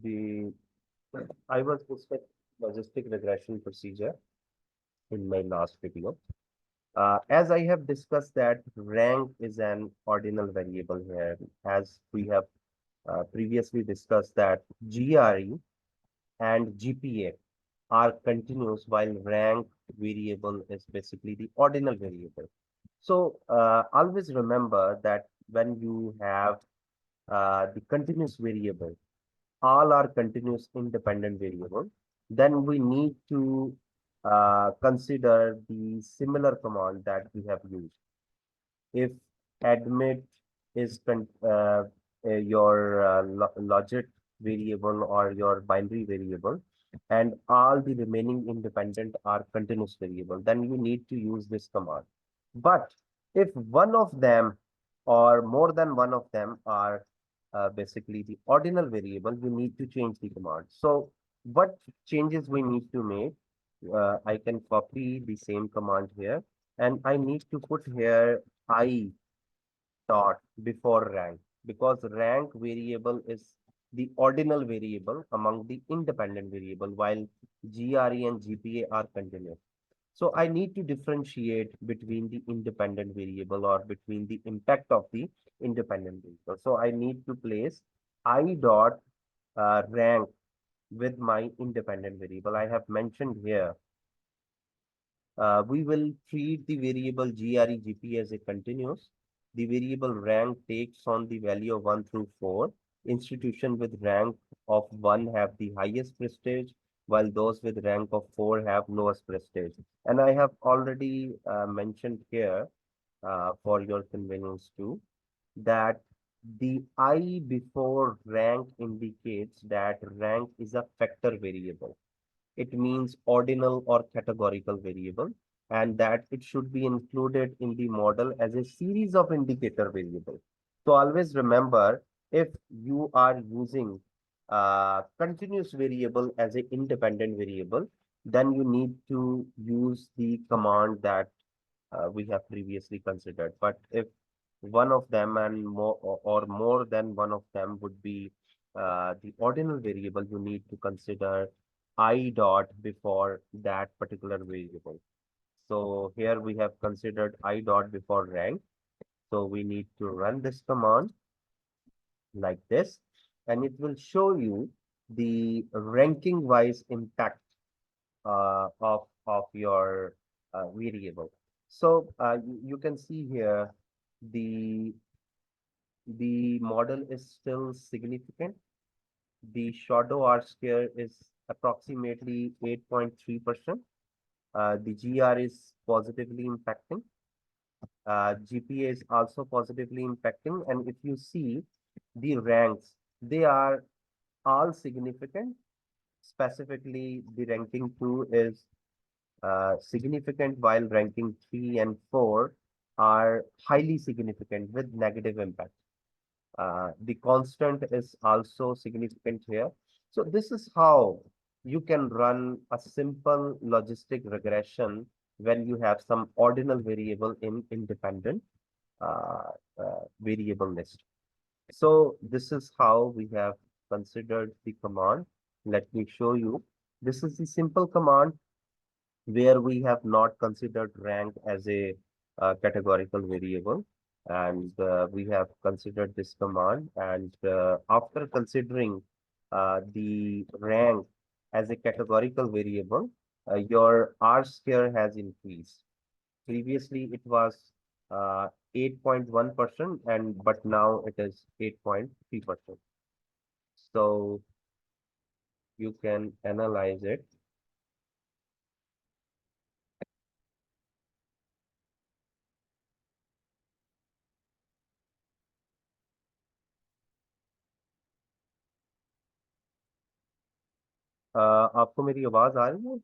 the I was discussing logistic regression procedure in my last video. As I have discussed that rank is an ordinal variable here, as we have previously discussed that GRE and GPA are continuous while rank variable is basically the ordinal variable. So always remember that when you have the continuous variable, all are continuous independent variable, then we need to consider the similar command that we have used. If admit is your logic variable or your binary variable, and all the remaining independent are continuous variable, then you need to use this command. But if one of them or more than one of them are basically the ordinal variable, you need to change the command. So what changes we need to make? I can copy the same command here, and I need to put here I dot before rank, because rank variable is the ordinal variable among the independent variable, while GRE and GPA are continuous. So I need to differentiate between the independent variable or between the impact of the independent variable. So I need to place I dot rank with my independent variable. I have mentioned here, we will treat the variable GRE as a continuous. The variable rank takes on the value of 1 through 4. Institution with rank of 1 have the highest prestige, while those with rank of 4 have lowest prestige. And I have already mentioned here, for your convenience too, that the I before rank indicates that rank is a factor variable. It means ordinal or categorical variable, and that it should be included in the model as a series of indicator variables. So always remember, if you are using continuous variable as an independent variable, then you need to use the command that we have previously considered. But if one of them and more or more than one of them would be the ordinal variable, you need to consider I dot before that particular variable. So here we have considered I dot before rank. So we need to run this command like this, and it will show you the ranking wise impact of your variable. So you can see here the the model is still significant. The shadow R square is approximately 8.3%. The GR is positively impacting. GPA is also positively impacting. And if you see the ranks, they are all significant. Specifically, the ranking 2 is significant, while ranking 3 and 4 are highly significant with negative impact. The constant is also significant here. So this is how you can run a simple logistic regression when you have some ordinal variable in independent variable list. So this is how we have considered the command. Let me show you. This is the simple command where we have not considered rank as a categorical variable, and we have considered this command, and after considering the rank as a categorical variable, your R square has increased. Previously it was 8.1%, and but now it is 8.3%. So you can analyze it. आपको मेरी आवाज आ रही है?